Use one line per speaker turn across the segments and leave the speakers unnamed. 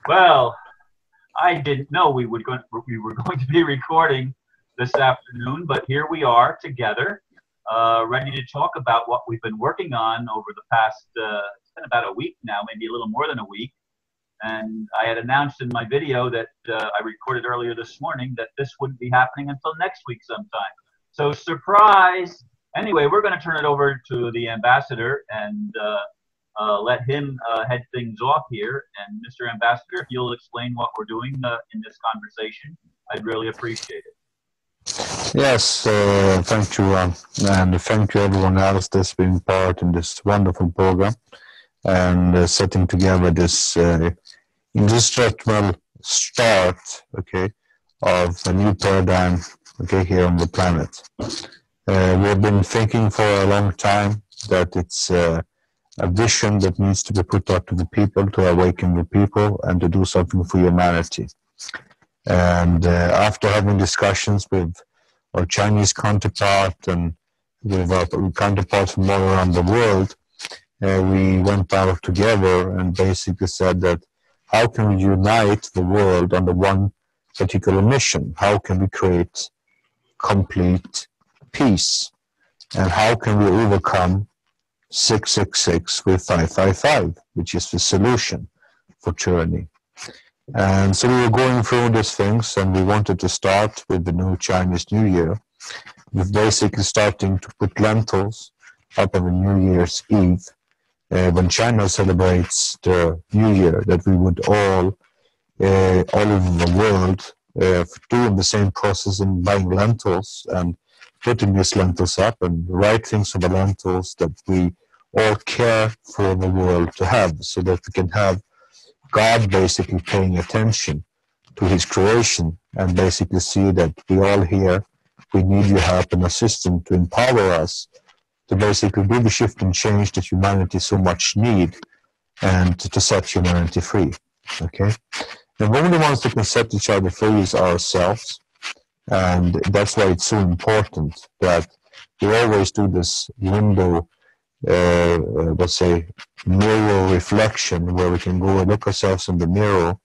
Well, I didn't know we were going to be recording this afternoon, but here we are together, ready to talk about what we've been working on over the past. It's been about a week now, maybe a little more than a week. And I had announced in my video that I recorded earlier this morning that this wouldn't be happening until next week sometime. So surprise! Anyway, we're going to turn it over to the ambassador and let him head things off here. And Mr. Ambassador, if you'll explain what we're doing in this conversation, I'd really appreciate it.
Yes, thank you, and thank you everyone else that's been part in this wonderful program and setting together this indestructible start, okay, of a new paradigm, okay, here on the planet. We've been thinking for a long time that it's a vision that needs to be put out to the people, to awaken the people, and to do something for humanity. And after having discussions with our Chinese counterpart and with our counterparts from all around the world, we went out together and basically said that how can we unite the world under one particular mission? How can we create complete peace? And how can we overcome 666 with 555, which is the solution for tyranny? And so we were going through these things, and we wanted to start with the new Chinese New Year, with basically starting to put lentils up on the New Year's Eve, when China celebrates the New Year, that we would all over the world, doing the same process in buying lentils and putting these lentils up, and the right things for the lentils that we all care for the world to have, so that we can have God basically paying attention to his creation and basically see that we all here, we need your help and assistance to empower us to basically do the shift and change that humanity so much need, and to set humanity free, okay? And the only ones that can set each other free is ourselves, and that's why it's so important that we always do this window, let's say, mirror reflection, where we can go and look ourselves in the mirror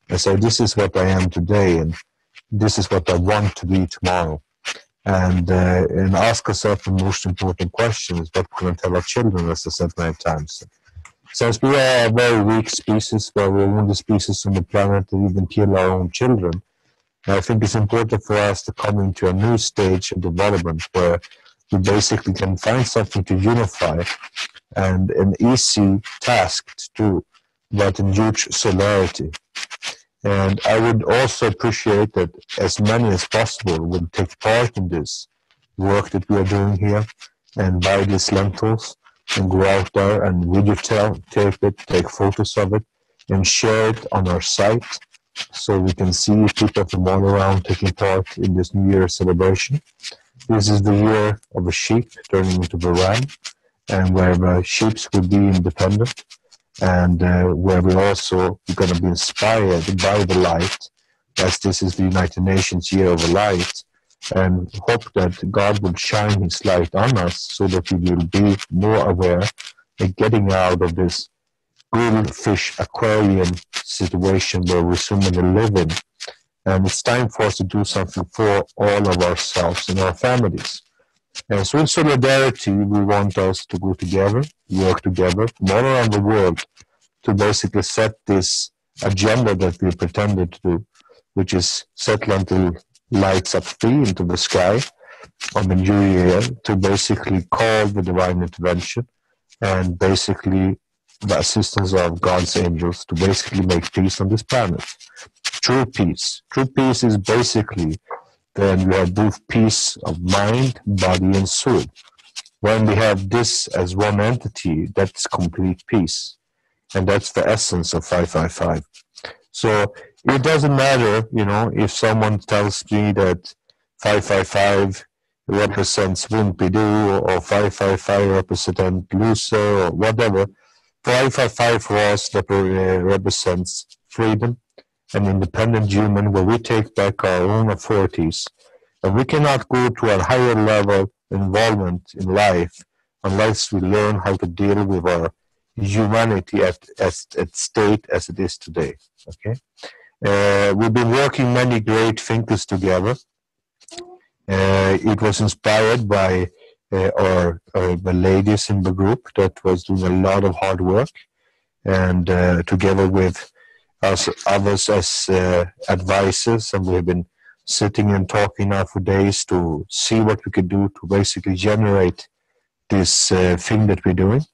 and say, this is what I am today, and this is what I want to be tomorrow. And ask ourselves the most important question is, what can we tell our children, as I said many times. Since we are a very weak species, we're the only species on the planet that even kill our own children, I think it's important for us to come into a new stage of development where we basically can find something to unify, and an easy task to do, but in huge solidarity. And I would also appreciate that as many as possible would take part in this work that we are doing here, and buy these lentils and go out there and videotape it, take photos of it, and share it on our site, so we can see people from all around taking part in this New Year celebration. This is the year of a sheep turning into the ram, and where the sheep will be independent, and where we also are going to be inspired by the light, as this is the United Nations Year of the Light, and hope that God will shine his light on us so that we will be more aware of getting out of this goldfish aquarium situation where we so many live in. And it's time for us to do something for all of ourselves and our families. And so in solidarity, we want us to go together, work together from all around the world to basically set this agenda that we pretended to do, which is set lentil lights up free into the sky on the New Year, to basically call the divine intervention and basically the assistance of God's angels to basically make peace on this planet. True peace. True peace is basically then we have both peace of mind, body, and soul. When we have this as one entity, that's complete peace. And that's the essence of 555. So it doesn't matter, if someone tells me that 555 represents Wimpy-Doo or 555 represents loser or whatever. 555 for us represents freedom, an independent human where we take back our own authorities. And we cannot go to a higher level involvement in life unless we learn how to deal with our humanity at state as it is today. Okay, we've been working many great thinkers together. It was inspired by the ladies in the group that was doing a lot of hard work, and together with us others as advisors, and we've been sitting and talking now for days to see what we could do to basically generate this thing that we're doing.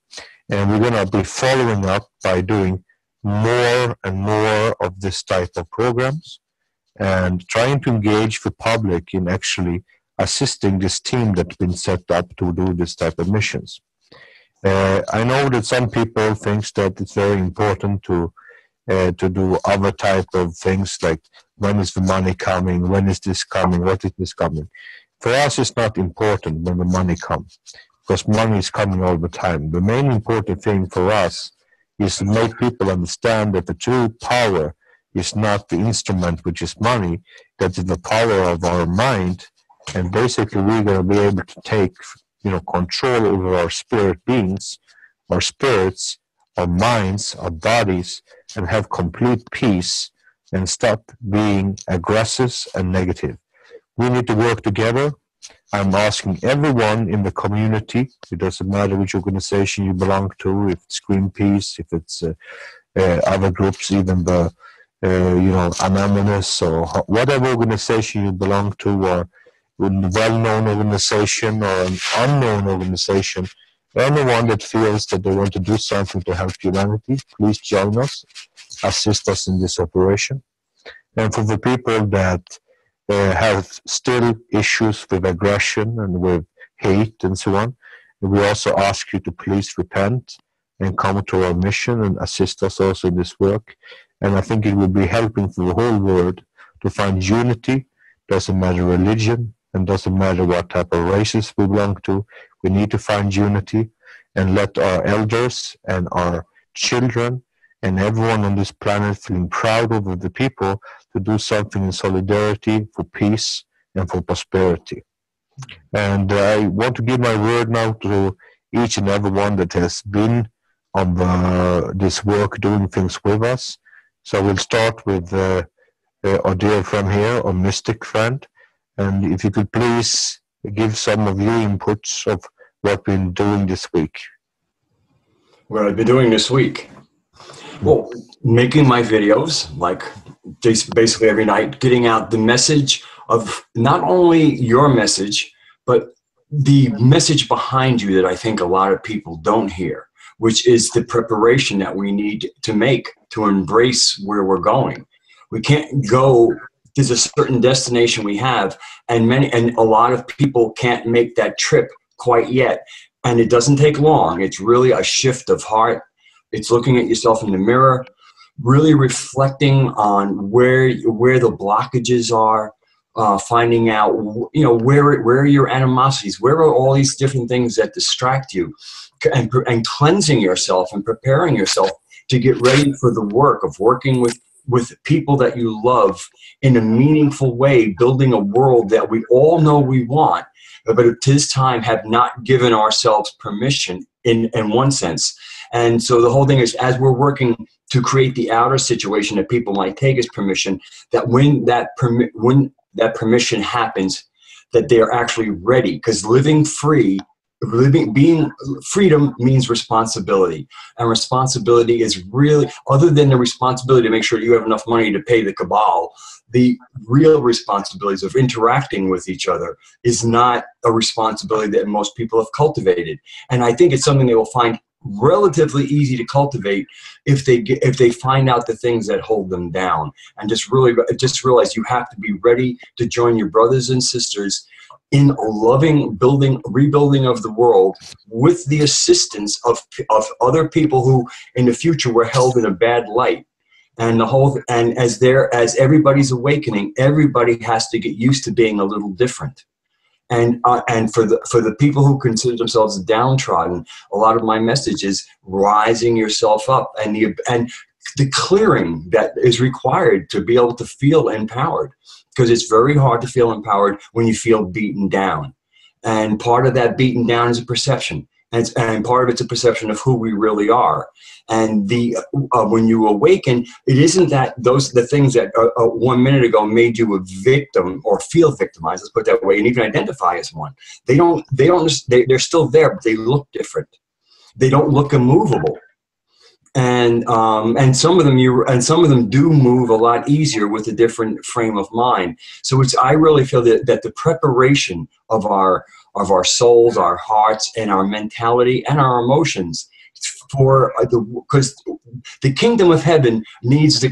And we're going to be following up by doing more and more of this type of programs and trying to engage the public in actually assisting this team that's been set up to do this type of missions. I know that some people think that it's very important to do other type of things like when is the money coming, when is this coming, what is this coming. For us, it's not important when the money comes, because money is coming all the time. The main important thing for us is to make people understand that the true power is not the instrument, which is money, that is the power of our mind, and basically we're going to be able to take control over our spirit beings, our spirits, our minds, our bodies, and have complete peace and stop being aggressive and negative. We need to work together. I'm asking everyone in the community, it doesn't matter which organization you belong to, if it's Greenpeace, if it's other groups, even the Anonymous or whatever organization you belong to, or a well-known organization or an unknown organization, anyone that feels that they want to do something to help humanity, please join us, assist us in this operation. And for the people that have still issues with aggression and with hate and so on, we also ask you to please repent and come to our mission and assist us also in this work. And I think it will be helping for the whole world to find unity. Doesn't matter religion and doesn't matter what type of races we belong to. We need to find unity and let our elders and our children and everyone on this planet feeling proud of the people to do something in solidarity for peace and for prosperity. And I want to give my word now to each and every one that has been on this work doing things with us. So we'll start with our dear friend here, our mystic friend. And if you could please give some of your inputs of what we've been doing this week.
What I've been doing this week? Well, making my videos, like just basically every night, getting out the message of not only your message, but the message behind you that I think a lot of people don't hear, which is the preparation that we need to make to embrace where we're going. We can't go, there's a certain destination we have, and a lot of people can't make that trip quite yet. And it doesn't take long. It's really a shift of heart. It's looking at yourself in the mirror, really reflecting on where the blockages are, finding out, where are your animosities, where are all these different things that distract you, and cleansing yourself and preparing yourself to get ready for the work of working with people that you love in a meaningful way, building a world that we all know we want, but at this time have not given ourselves permission in one sense. And so the whole thing is, as we're working to create the outer situation that people might take as permission, that when that permission happens, that they're actually ready. Because being freedom means responsibility, and responsibility is really, other than the responsibility to make sure you have enough money to pay the cabal, the real responsibilities of interacting with each other is not a responsibility that most people have cultivated. And I think it's something they will find relatively easy to cultivate if they find out the things that hold them down, and just realize you have to be ready to join your brothers and sisters in a loving rebuilding of the world with the assistance of other people who in the future were held in a bad light. And as everybody's awakening, everybody has to get used to being a little different. And for the people who consider themselves downtrodden, a lot of my message is rising yourself up and the clearing that is required to be able to feel empowered, because it's very hard to feel empowered when you feel beaten down. And part of that beaten down is a perception. and part of it's a perception of who we really are. And when you awaken, it isn't that the things that 1 minute ago made you a victim or feel victimized, let's put it that way, and even identify as one. They're still there, but they look different. They don't look immovable. And some of them do move a lot easier with a different frame of mind. So I really feel that the preparation of our souls, our hearts, and our mentality and our emotions because the kingdom of heaven needs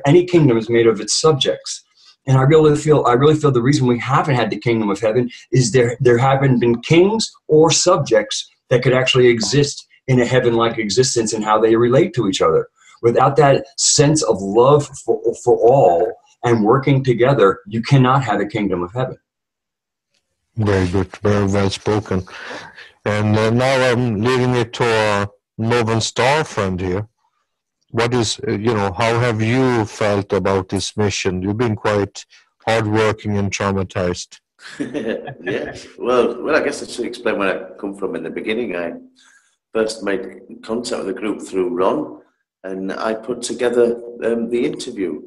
any kingdom is made of its subjects. And I really feel the reason we haven't had the kingdom of heaven is there haven't been kings or subjects that could actually exist in a heaven-like existence and how they relate to each other. Without that sense of love for all and working together, you cannot have a kingdom of heaven.
Very good, very well spoken. And now I'm leaving it to our Northern Star friend here. What is, how have you felt about this mission? You've been quite hardworking and traumatized.
Yes. Well, I guess I should explain where I come from in the beginning. I first made contact with the group through Ron, and I put together the interview.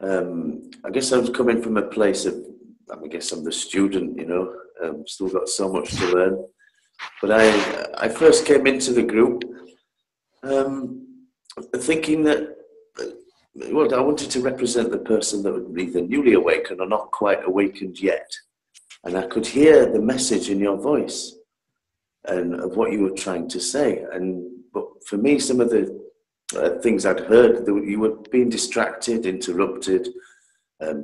I guess I was coming from a place of, I guess I'm the student, still got so much to learn. But I first came into the group thinking that, I wanted to represent the person that was either newly awakened or not quite awakened yet. And I could hear the message in your voice and of what you were trying to say. But for me, some of the things I'd heard, you were being distracted, interrupted,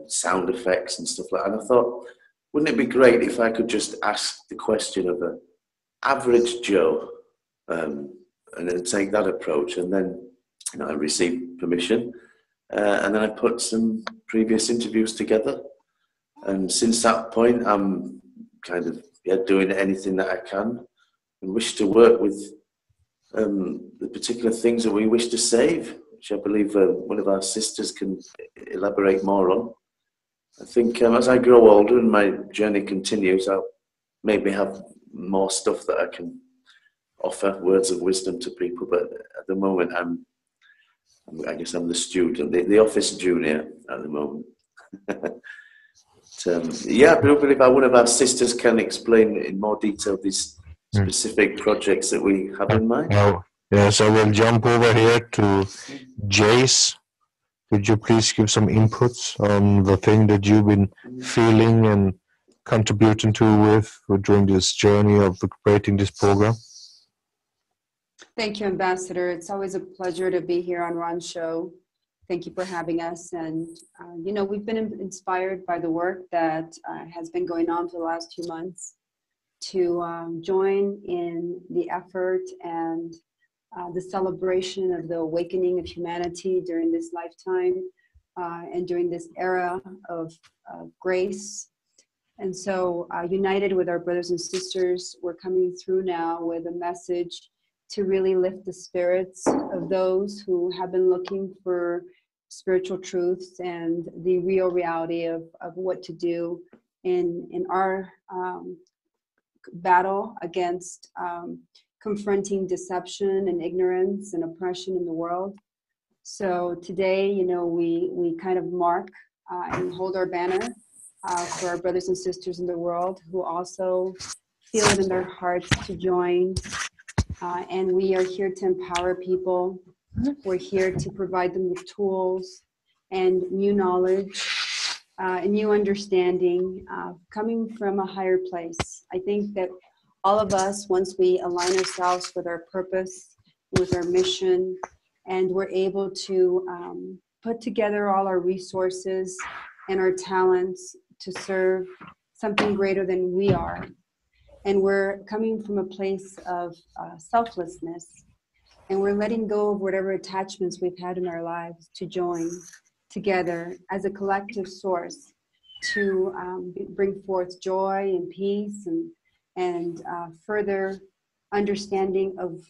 sound effects and stuff like that. And I thought, wouldn't it be great if I could just ask the question of an average Joe and then take that approach? And then I received permission and then I put some previous interviews together. And since that point, I'm kind of doing anything that I can and wish to work with the particular things that we wish to save, which I believe one of our sisters can elaborate more on. I think as I grow older and my journey continues, I'll maybe have more stuff that I can offer, words of wisdom to people. But at the moment, I guess I'm the student, the office junior at the moment. I believe one of our sisters can explain in more detail these specific projects that we have in mind.
Yes, I will jump over here to Jace. Could you please give some inputs on the thing that you've been feeling and contributing to during this journey of creating this program?
Thank you, Ambassador. It's always a pleasure to be here on Ron's show. Thank you for having us. And, we've been inspired by the work that has been going on for the last few months to join in the effort and the celebration of the awakening of humanity during this lifetime and during this era of grace. And so united with our brothers and sisters, we're coming through now with a message to really lift the spirits of those who have been looking for spiritual truths and the real reality of what to do in our battle against confronting deception and ignorance and oppression in the world. So today, we kind of mark and hold our banner for our brothers and sisters in the world who also feel it in their hearts to join. And we are here to empower people. We're here to provide them with tools and new knowledge, and new understanding coming from a higher place. I think that all of us, once we align ourselves with our purpose, with our mission, and we're able to put together all our resources and our talents to serve something greater than we are, and we're coming from a place of selflessness, and we're letting go of whatever attachments we've had in our lives to join together as a collective source to bring forth joy and peace and further understanding of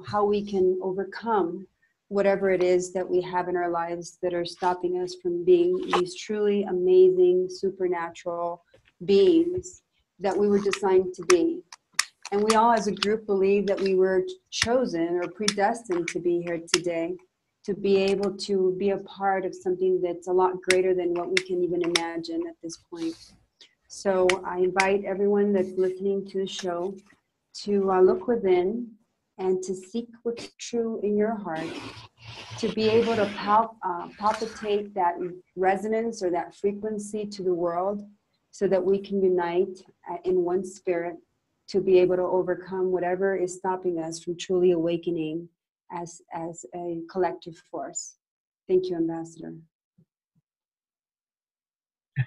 how we can overcome whatever it is that we have in our lives that are stopping us from being these truly amazing supernatural beings that we were designed to be. And we all as a group believe that we were chosen or predestined to be here today, to be able to be a part of something that's a lot greater than what we can even imagine at this point. So I invite everyone that's listening to the show to look within and to seek what's true in your heart, to be able to palpitate that resonance or that frequency to the world so that we can unite in one spirit to be able to overcome whatever is stopping us from truly awakening as a collective force. Thank you, Ambassador.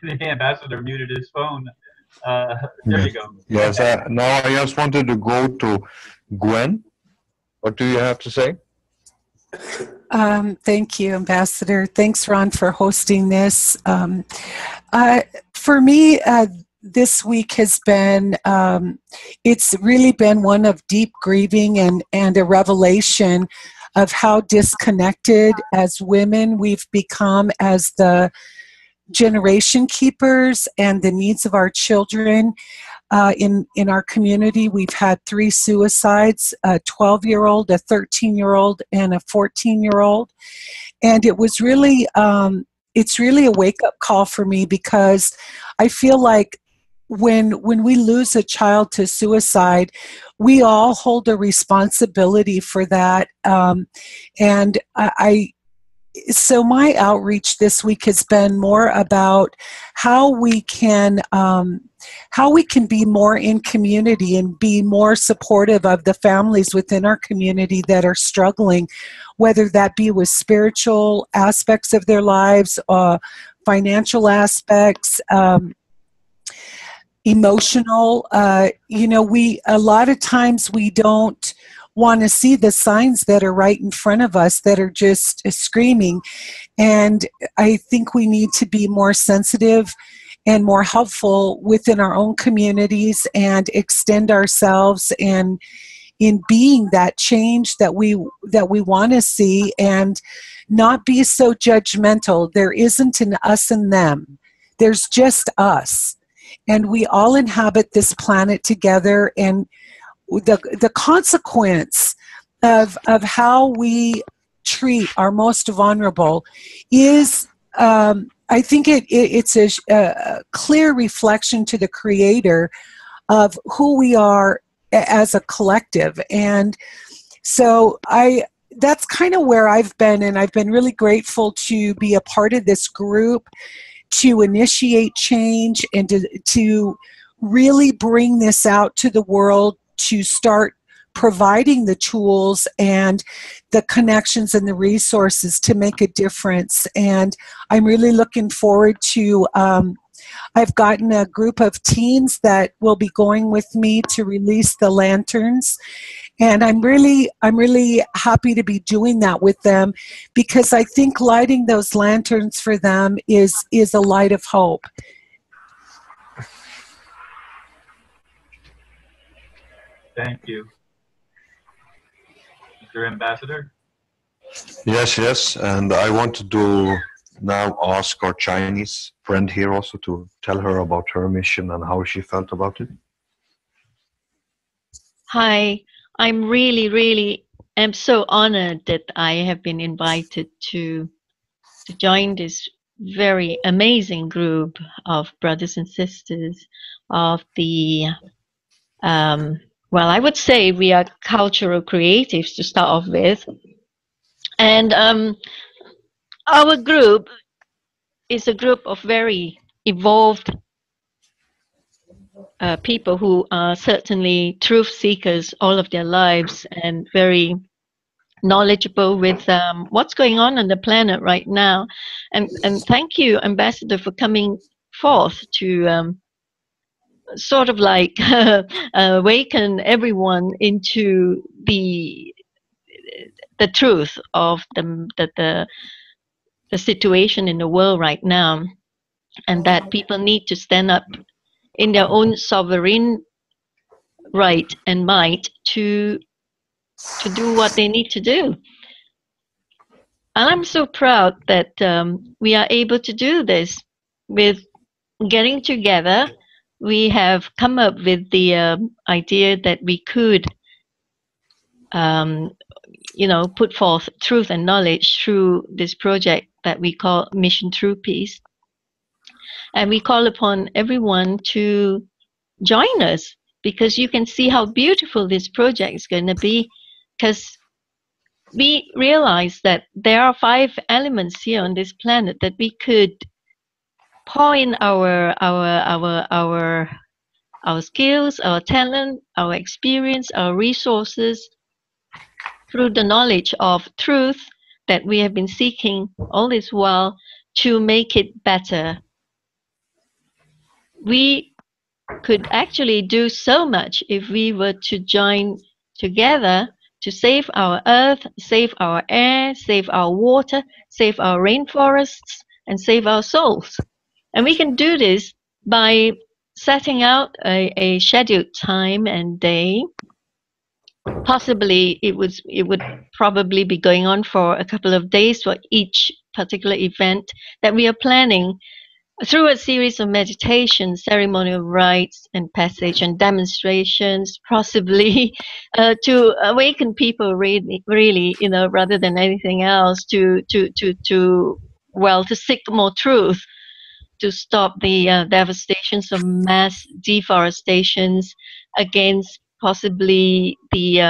The ambassador muted his phone. There you go.
Yes, now I just wanted to go to Gwen. What do you have to say?
Thank you, Ambassador. Thanks, Ron, for hosting this. For me, this week has been, it's really been one of deep grieving and a revelation of how disconnected as women we've become as the generation keepers and the needs of our children. In our community, we've had 3 suicides, a 12-year-old, a 13-year-old, and a 14-year-old. And it was really, it's really a wake-up call for me, because I feel like when we lose a child to suicide, we all hold a responsibility for that. And so my outreach this week has been more about how we can be more in community and be more supportive of the families within our community that are struggling, whether that be with spiritual aspects of their lives, financial aspects, emotional. A lot of times we don't want to see the signs that are right in front of us that are just screaming. And I think we need to be more sensitive and more helpful within our own communities and extend ourselves and in being that change that we want to see, and not be so judgmental. There isn't an us and them. There's just us. And we all inhabit this planet together, and the consequence of how we treat our most vulnerable is, I think it's a clear reflection to the Creator of who we are as a collective. And so that's kind of where I've been, and I've been really grateful to be a part of this group, to initiate change and to really bring this out to the world, to start providing the tools and the connections and the resources to make a difference. And I'm really looking forward to, I've gotten a group of teens that will be going with me to release the lanterns. And I'm really happy to be doing that with them, because I think lighting those lanterns for them is a light of hope.
Thank you. Mr. Ambassador?
Yes. And I wanted to now ask our Chinese friend here also to tell her about her mission and how she felt about it.
Hi, I'm really am so honored that I have been invited to join this very amazing group of brothers and sisters of the well, I would say we are cultural creatives to start off with. And our group is a group of very evolved people who are certainly truth seekers all of their lives and very knowledgeable with what's going on the planet right now. And thank you, Ambassador, for coming forth to sort of like awaken everyone into the truth of the situation in the world right now, and that people need to stand up in their own sovereign right and might to do what they need to do. And I'm so proud that we are able to do this with getting together we have come up with the idea that we could, put forth truth and knowledge through this project that we call Mission True Peace. And we call upon everyone to join us, because you can see how beautiful this project is going to be, because we realize that there are 5 elements here on this planet that we could pour in our skills, our talent, our experience, our resources, through the knowledge of truth that we have been seeking all this while, to make it better. We could actually do so much if we were to join together to save our earth, save our air, save our water, save our rainforests, and save our souls. And we can do this by setting out a scheduled time and day. Possibly it would probably be going on for a couple of days for each particular event that we are planning, through a series of meditations, ceremonial rites and passage and demonstrations, possibly to awaken people really, rather than anything else, to seek more truth, to stop the devastations of mass deforestations, against possibly the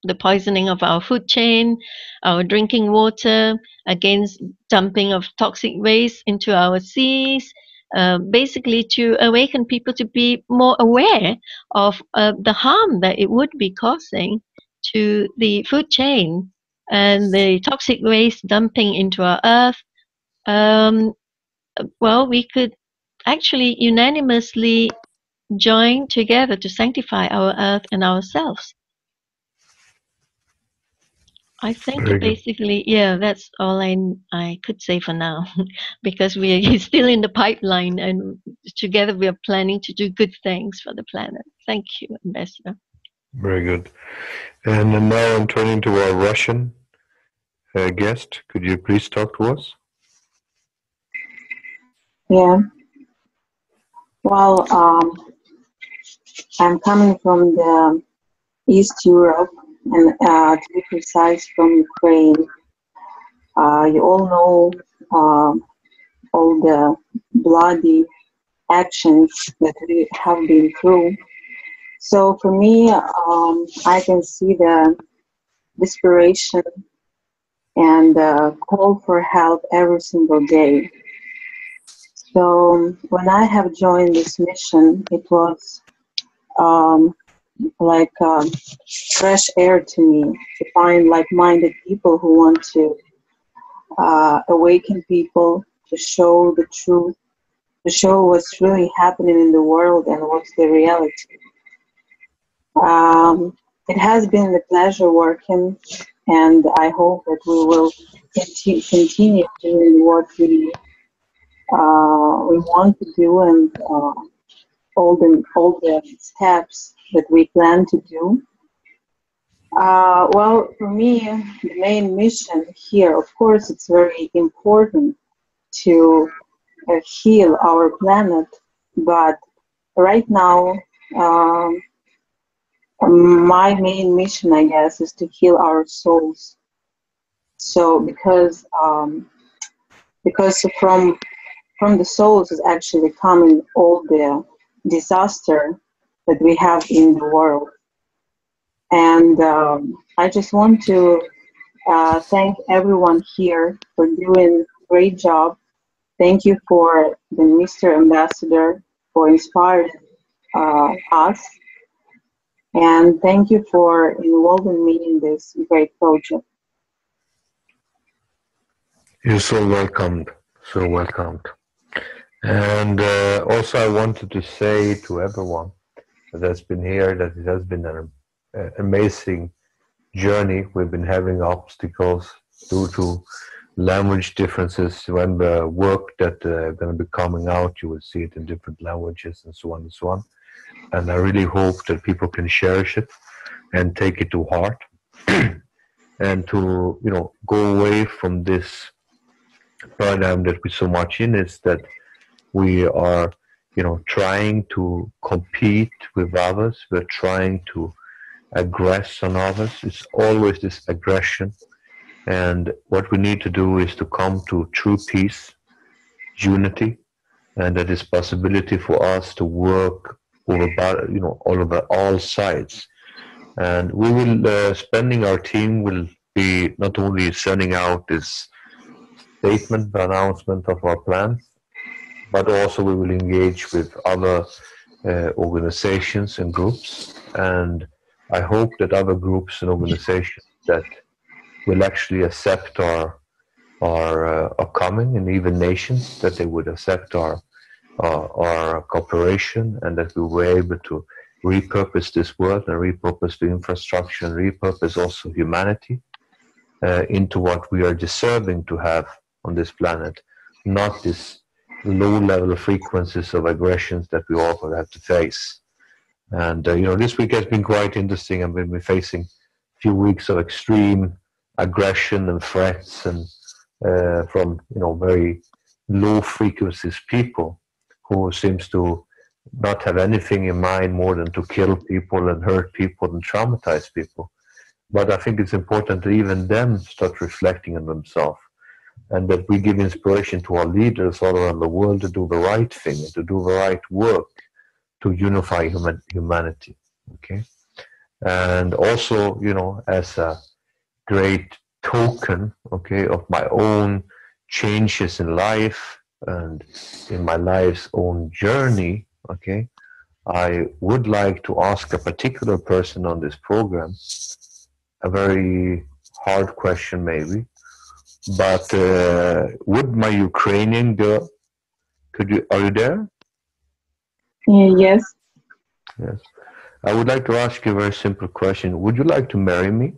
the poisoning of our food chain, our drinking water, against dumping of toxic waste into our seas, basically to awaken people to be more aware of the harm that it would be causing to the food chain and the toxic waste dumping into our earth. We could actually unanimously join together to sanctify our earth and ourselves. I think basically, that's all I could say for now, because we are still in the pipeline, and together we are planning to do good things for the planet. Thank you, Ambassador.
Very good. And now I'm turning to our Russian guest. Could you please talk to us?
Yeah. Well, I'm coming from the East Europe, and to be precise, from Ukraine. You all know all the bloody actions that we have been through. So for me, I can see the desperation and the call for help every single day. So when I have joined this mission, it was like fresh air to me, to find like-minded people who want to awaken people, to show the truth, to show what's really happening in the world and what's the reality. It has been a pleasure working, and I hope that we will continue doing what we want to do, and all the steps that we plan to do. Well, for me, the main mission here, of course, it's very important to heal our planet, but right now, my main mission, I guess, is to heal our souls. So because from the souls is actually coming all the disaster that we have in the world. And I just want to thank everyone here for doing a great job. Thank you for the Mr. Ambassador for inspiring us. And thank you for involving me in this great project.
You're so welcomed, so welcomed. And also I wanted to say to everyone that has been here that it has been an amazing journey. We've been having obstacles due to language differences. When the work that going to be coming out, you will see it in different languages and so on and so on. And I really hope that people can cherish it and take it to heart and to, go away from this paradigm that we're so much in, is that, we are, trying to compete with others. We're trying to aggress on others. It's always this aggression. And what we need to do is to come to true peace, unity, and that is possibility for us to work over all sides. And we will, spending our team will be not only sending out this statement, the announcement of our plans, but also we will engage with other organizations and groups. And I hope that other groups and organizations that will actually accept our coming, and even nations, that they would accept our cooperation, and that we were able to repurpose this world and repurpose the infrastructure and repurpose also humanity into what we are deserving to have on this planet, not this low-level frequencies of aggressions that we all have to face. And this week has been quite interesting. I've been facing a few weeks of extreme aggression and threats, and from very low frequencies people who seems to not have anything in mind more than to kill people and hurt people and traumatize people. But I think it's important that even them start reflecting on themselves, and that we give inspiration to our leaders all around the world to do the right thing and to do the right work to unify humanity. Okay, and also, as a great token, okay, of my own changes in life and in my life's own journey, okay, I would like to ask a particular person on this program a very hard question, maybe, but would my Ukrainian girl, are you there?
Yes.
Yes. I would like to ask you a very simple question. Would you like to marry me?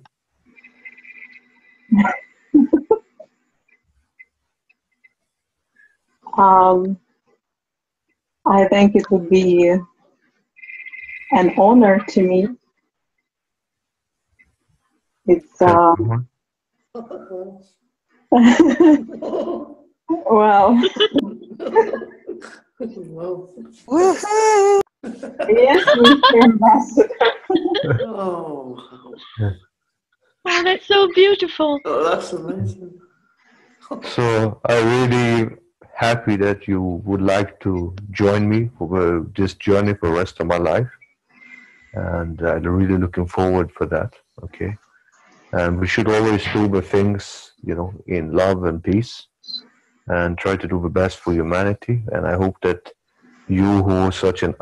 I think it would be an honor to me. It's well,
Woohoo!
yes, Mr. Ambassador.
Oh,
Oh, that's so beautiful.
oh, that's amazing.
So I'm really happy that you would like to join me for this journey for the rest of my life. And I'm really looking forward for that, okay? And we should always do the things, in love and peace, and try to do the best for humanity. And I hope that you, who are such an,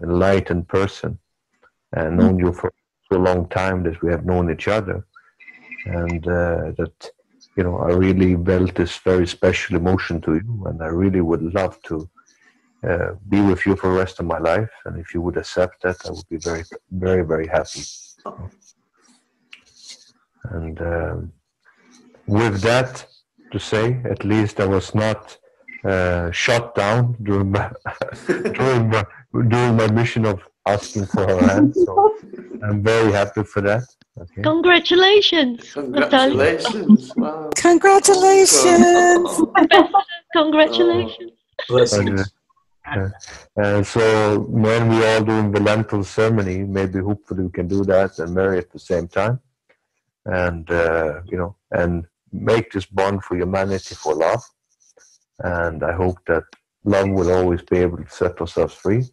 enlightened person, and known you for so long time that we have known each other, and that, I really felt this very special emotion to you, and I really would love to be with you for the rest of my life. And if you would accept that, I would be very, very, very happy. And with that to say, at least I was not shut down during my during my mission of asking for her hand. So I'm very happy for that. Okay.
Congratulations.
Congratulations. Wow.
Congratulations.
Congratulations.
Blessings.
And so when we all doing the lentil ceremony, maybe hopefully we can do that and marry at the same time. And, and make this bond for humanity, for love. And I hope that love will always be able to set ourselves free.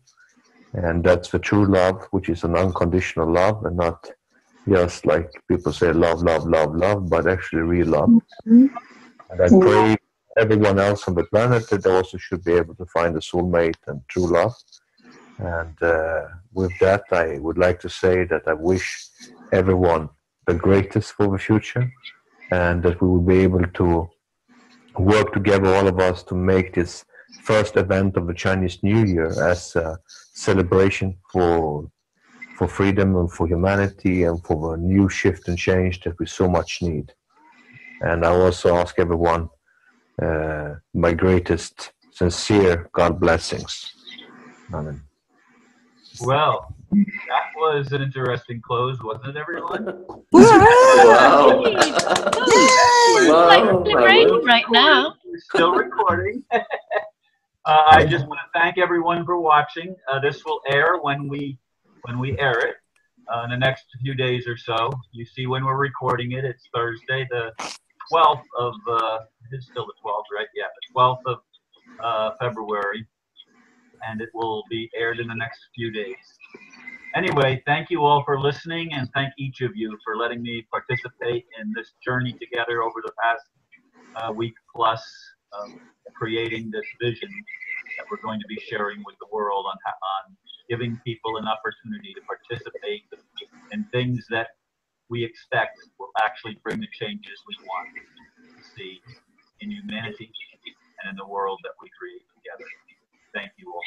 And that's the true love, which is an unconditional love, and not just like people say love, love, love, love, but actually real love. And I pray everyone else on the planet that they also should be able to find a soulmate and true love. And with that, I would like to say that I wish everyone the greatest for the future, and that we will be able to work together, all of us, to make this first event of the Chinese New Year as a celebration for freedom and for humanity and for a new shift and change that we so much need. And I also ask everyone my greatest, sincere God blessings. Amen.
Well, that was an interesting close, wasn't it, everyone?
Wow.
It's like celebrating right now.
We're still recording. I just want to thank everyone for watching. This will air when we air it in the next few days or so. You see when we're recording it. It's Thursday, the 12th of. It's still the 12th, right? Yeah, the 12th of February, and it will be aired in the next few days. Anyway, thank you all for listening, and thank each of you for letting me participate in this journey together over the past week plus, creating this vision that we're going to be sharing with the world on giving people an opportunity to participate in things that we expect will actually bring the changes we want to see in humanity and in the world that we create together. Thank you all.